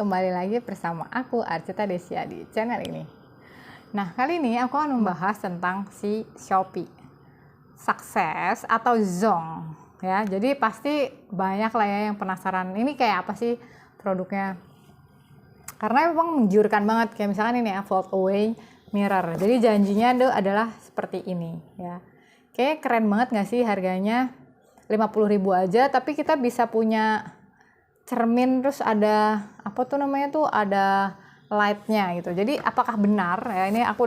kembali lagi bersama aku Arcita Desia di channel ini. Nah, kali ini aku akan membahas tentang si Shopee Success atau Zong ya. Jadi pasti banyak lah ya yang penasaran ini kayak apa sih produknya. Karena memang menggiurkan banget, kayak misalkan ini ya, fold away mirror. Jadi janjinya itu adalah seperti ini ya. Kayak keren banget gak sih harganya 50.000 aja, tapi kita bisa punya cermin, terus ada apa tuh namanya tuh, ada lightnya gitu. Jadi apakah benar ya, ini aku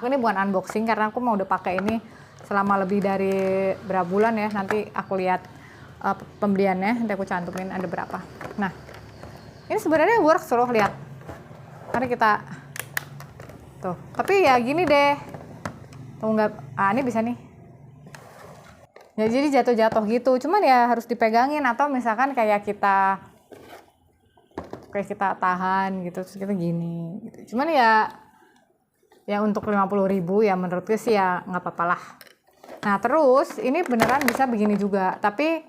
ini bukan unboxing karena aku mau udah pakai ini selama lebih dari berapa bulan ya. Nanti aku lihat pembeliannya, nanti aku cantumin ada berapa. Nah, ini sebenarnya works loh, lihat. Karena kita tuh, tapi ya gini deh tuh, nggak, ini bisa nih ya, jadi jatuh-jatuh gitu, cuman ya harus dipegangin, atau misalkan kayak kita tahan gitu, terus kita gini gitu. Cuman ya untuk 50.000 ya menurutku sih ya nggak apa-apa lah. Nah terus ini beneran bisa begini juga, tapi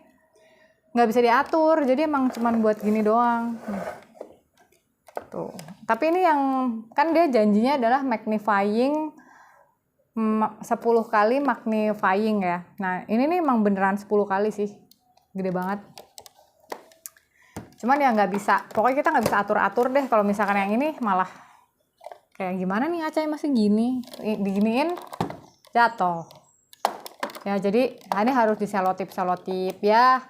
nggak bisa diatur, jadi emang cuman buat gini doang tuh. Tapi ini yang kan dia janjinya adalah magnifying 10 kali magnifying ya. Nah ini nih emang beneran 10 kali sih, gede banget. Cuman ya nggak bisa, pokoknya kita nggak bisa atur-atur deh. Kalau misalkan yang ini malah kayak gimana nih, Acai masih gini, diginiin jatuh ya. Jadi ini harus diselotip ya,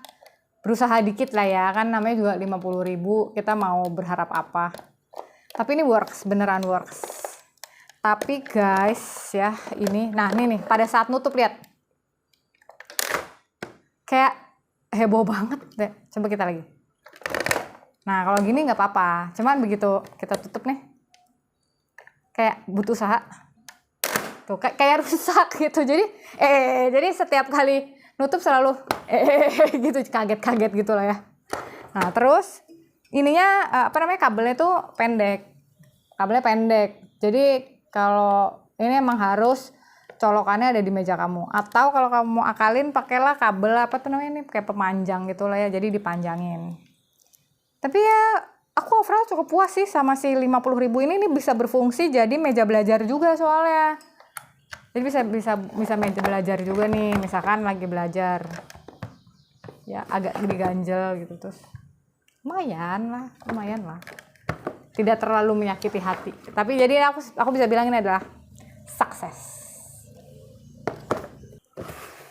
berusaha dikit lah ya, kan namanya juga 50.000, kita mau berharap apa. Tapi ini works, beneran works. Tapi guys ya, ini nih pada saat nutup, lihat kayak heboh banget deh. Coba kita lagi. Nah kalau gini nggak apa-apa, cuman begitu kita tutup nih kayak butuh usaha tuh, kayak rusak gitu. Jadi setiap kali nutup selalu gitu, kaget gitu lah ya. Nah terus ininya kabelnya tuh pendek, jadi kalau ini emang harus colokannya ada di meja kamu, atau kalau kamu mau akalin pakailah kabel nih kayak pemanjang gitu lah ya, jadi dipanjangin. Tapi ya aku overall cukup puas sih sama si 50.000 ini bisa berfungsi jadi meja belajar juga soalnya. Jadi bisa meja belajar juga nih, misalkan lagi belajar ya agak diganjel gitu, terus lumayan lah, tidak terlalu menyakiti hati. Tapi jadi aku bisa bilang ini adalah sukses.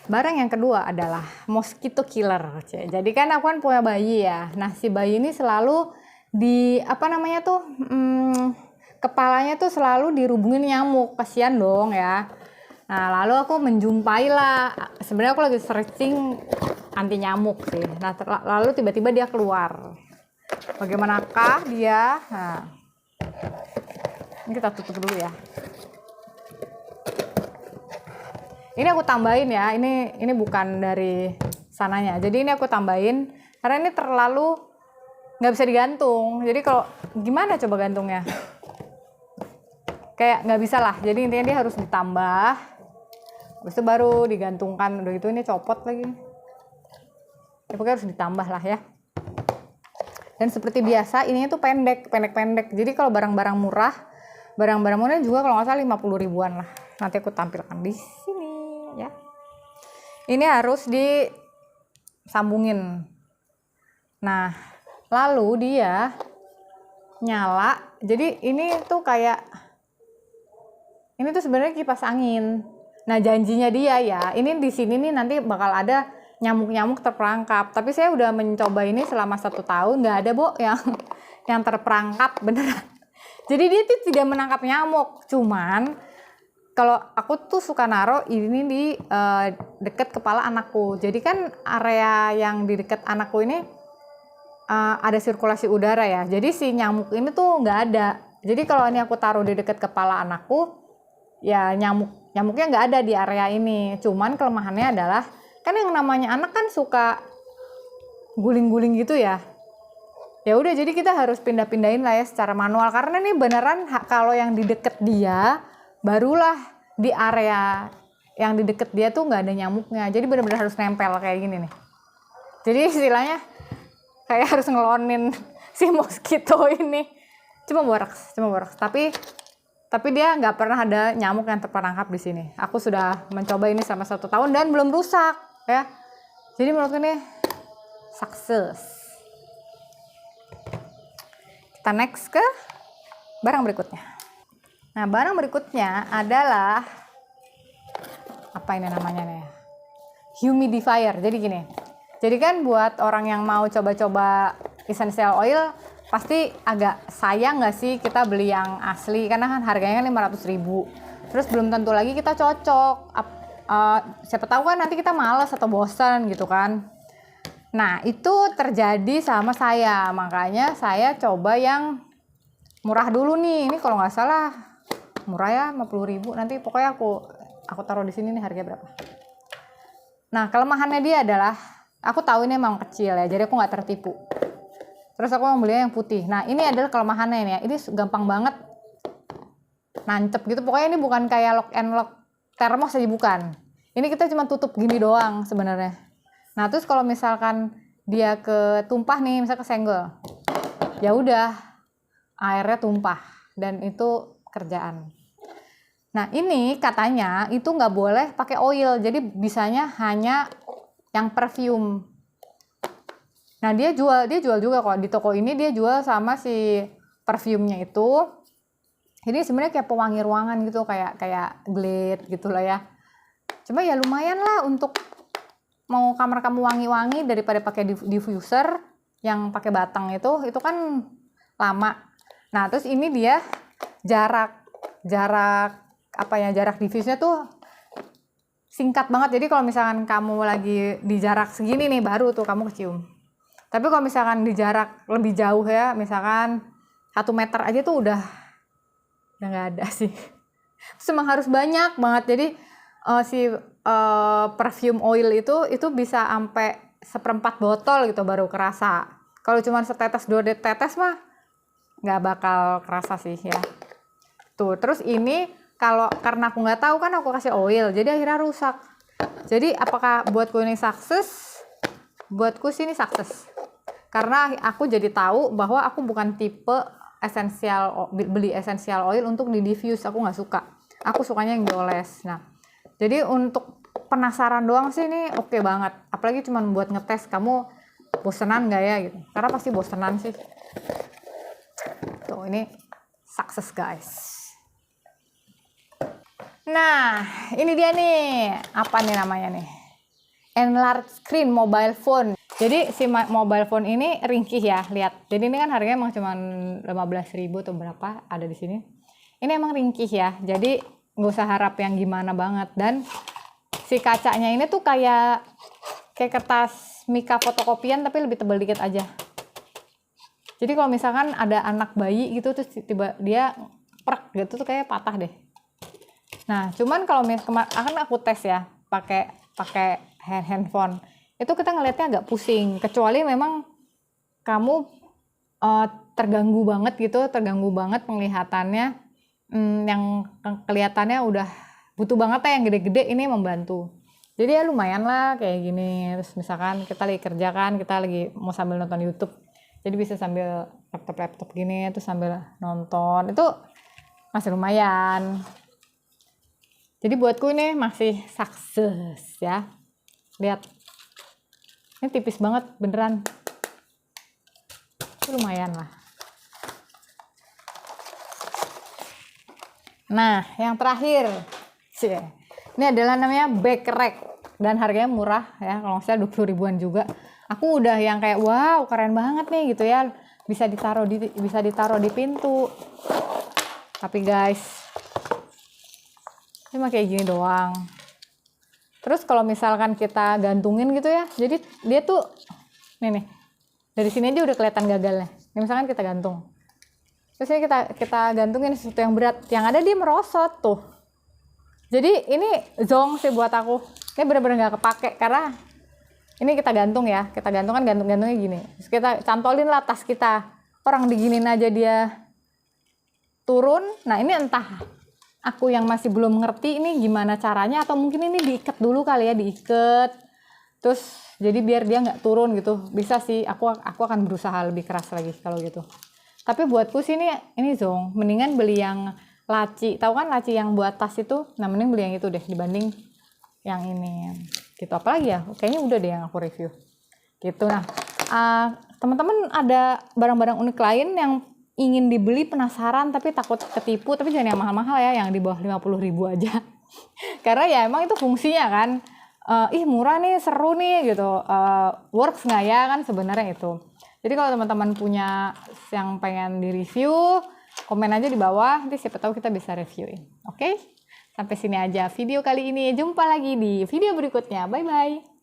Barang yang kedua adalah mosquito killer. Jadi kan aku kan punya bayi ya. Nah si bayi ini selalu kepalanya tuh selalu dirubungin nyamuk, kasihan dong ya. Nah lalu aku menjumpai lah, sebenarnya aku lagi searching anti nyamuk sih. Nah lalu tiba-tiba dia keluar. Bagaimanakah dia? Nah, ini kita tutup dulu ya. Ini aku tambahin ya, ini bukan dari sananya. Jadi ini aku tambahin karena ini terlalu nggak bisa digantung. Jadi kalau gimana coba gantungnya? Kayak nggak bisa lah. Jadi intinya dia harus ditambah. Habis itu baru digantungkan. Udah gitu ini copot lagi. Ya, pokoknya harus ditambah lah ya. Dan seperti biasa ininya tuh pendek. Jadi kalau barang-barang murah juga kalau nggak salah 50 ribuan lah. Nanti aku tampilkan di sini ya. Ini harus disambungin. Nah, lalu dia nyala. Jadi ini tuh sebenarnya kipas angin. Nah, janjinya dia ya, ini di sini nih nanti bakal ada nyamuk-nyamuk terperangkap. Tapi saya udah mencoba ini selama 1 tahun, nggak ada yang terperangkap beneran. Jadi dia tuh tidak menangkap nyamuk. Cuman kalau aku tuh suka naro ini di deket kepala anakku. Jadi kan area yang di deket anakku ini ada sirkulasi udara ya. Jadi si nyamuk ini tuh nggak ada. Jadi kalau ini aku taruh di deket kepala anakku, ya nyamuknya nggak ada di area ini. Cuman kelemahannya adalah kan yang namanya anak kan suka guling-guling gitu ya. Ya udah, jadi kita harus pindah-pindahin lah ya secara manual, karena ini beneran kalau yang di deket dia barulah di area yang di deket dia tuh nggak ada nyamuknya. Jadi bener-bener harus nempel kayak gini nih. Jadi istilahnya kayak harus ngelonin si mosquito ini. Cuma boraks. Tapi dia nggak pernah ada nyamuk yang terperangkap di sini. Aku sudah mencoba ini selama 1 tahun dan belum rusak ya. Jadi menurutku ini sukses. Kita next ke barang berikutnya. Nah, barang berikutnya adalah apa ini namanya nih? Humidifier. Jadi gini. Jadi kan buat orang yang mau coba-coba essential oil pasti agak sayang nggak sih kita beli yang asli karena kan harganya 500.000. Terus belum tentu lagi kita cocok. Siapa tahu kan nanti kita malas atau bosan gitu kan. Nah, itu terjadi sama saya. Makanya saya coba yang murah dulu nih. Ini kalau nggak salah murah ya, 50.000. Nanti pokoknya aku taruh di sini nih harganya berapa. Nah, kelemahannya dia adalah aku tahu ini emang kecil ya, jadi aku nggak tertipu. Terus aku mau beli yang putih. Nah, ini adalah kelemahannya ini ya. Ini gampang banget nancep gitu. Pokoknya ini bukan kayak lock and lock termos aja, bukan. Ini kita cuma tutup gini doang sebenarnya. Nah, terus kalau misalkan dia ketumpah nih, misalnya kesenggol, ya udah airnya tumpah dan itu kerjaan. Nah, ini katanya itu nggak boleh pakai oil, jadi bisanya hanya yang perfume. Nah, dia jual juga kok di toko ini, dia jual sama si parfumnya itu. Ini sebenarnya kayak pewangi ruangan gitu, kayak Glade gitulah ya. Cuma ya lumayan lah untuk mau kamar kamu wangi-wangi daripada pakai diffuser yang pakai batang itu kan lama. Nah, terus ini dia jarak diffusernya tuh singkat banget. Jadi kalau misalkan kamu lagi di jarak segini nih baru tuh kamu kecium. Tapi kalau misalkan di jarak lebih jauh ya, misalkan 1 meter aja tuh udah nggak ada sih. Terus emang harus banyak banget. Jadi si perfume oil itu bisa sampai 1/4 botol gitu baru kerasa. Kalau cuma setetes 2 tetes mah nggak bakal kerasa sih ya. Tuh, terus ini karena aku nggak tahu kan aku kasih oil, jadi akhirnya rusak. Jadi apakah buatku ini sukses? Buatku sih ini sukses. Karena aku jadi tahu bahwa aku bukan tipe beli essential oil untuk di diffuse, aku nggak suka. Aku sukanya yang dioles. Nah, jadi untuk penasaran doang sih ini oke banget. Apalagi cuma buat ngetes kamu bosenan nggak ya gitu. Karena pasti bosenan sih. Tuh, ini sukses guys. Nah, ini dia nih. Apa nih namanya nih? Enlarge screen mobile phone. Jadi si mobile phone ini ringkih ya, lihat. Jadi ini kan harganya emang cuma 15.000 atau berapa ada di sini. Ini emang ringkih ya. Jadi nggak usah harap yang gimana banget. Dan si kacanya ini tuh kayak kertas mika fotokopian tapi lebih tebal dikit aja. Jadi kalau misalkan ada anak bayi gitu terus tiba dia prek gitu tuh kayak patah deh. Nah, cuman kalau misalkan aku tes ya pakai handphone, itu kita ngelihatnya agak pusing, kecuali memang kamu terganggu banget penglihatannya, yang kelihatannya udah butuh banget ya yang gede-gede, ini membantu. Jadi ya lumayan lah kayak gini. Terus misalkan kita lagi kerja kan, kita lagi mau sambil nonton YouTube, jadi bisa sambil laptop gini terus sambil nonton, itu masih lumayan. Jadi buatku ini masih sukses ya. Lihat, ini tipis banget beneran. Itu lumayan lah. Nah, yang terakhir, ini adalah namanya bag rack dan harganya murah ya, kalau nggak salah 20 ribuan juga. Aku udah yang kayak wow keren banget nih gitu ya, bisa ditaruh di pintu. Tapi guys, ini mah kayak gini doang. Terus kalau misalkan kita gantungin gitu ya, jadi dia tuh nih dari sini aja udah kelihatan gagalnya. Ini misalkan kita gantung, terus ini kita gantungin sesuatu yang berat, yang ada dia merosot tuh. Jadi ini zong sih buat aku. Ini bener-bener nggak kepake karena ini kita gantung ya, kita gantung kan gantungnya gini. Terus kita cantolin lah tas kita. Orang diginin aja dia turun. Nah ini entah aku yang masih belum ngerti ini gimana caranya, atau mungkin ini diikat dulu kali ya, diikat Terus jadi biar dia nggak turun gitu, bisa sih. Aku akan berusaha lebih keras lagi kalau gitu. Tapi buatku sih ini Zong, mendingan beli yang laci. Tahu kan laci yang buat tas itu? Nah, mending beli yang itu deh dibanding yang ini. Gitu. Apalagi ya? Kayaknya udah deh yang aku review. Gitu. Nah, teman-teman ada barang-barang unik lain yang ingin dibeli, penasaran tapi takut ketipu, tapi jangan yang mahal-mahal ya, yang di bawah 50.000 aja. Karena ya emang itu fungsinya kan. Murah nih, seru nih gitu. Works nggak ya kan sebenarnya itu. Jadi kalau teman-teman punya yang pengen di-review, komen aja di bawah, nanti siapa tahu kita bisa reviewin. Oke? Sampai sini aja video kali ini. Jumpa lagi di video berikutnya. Bye-bye.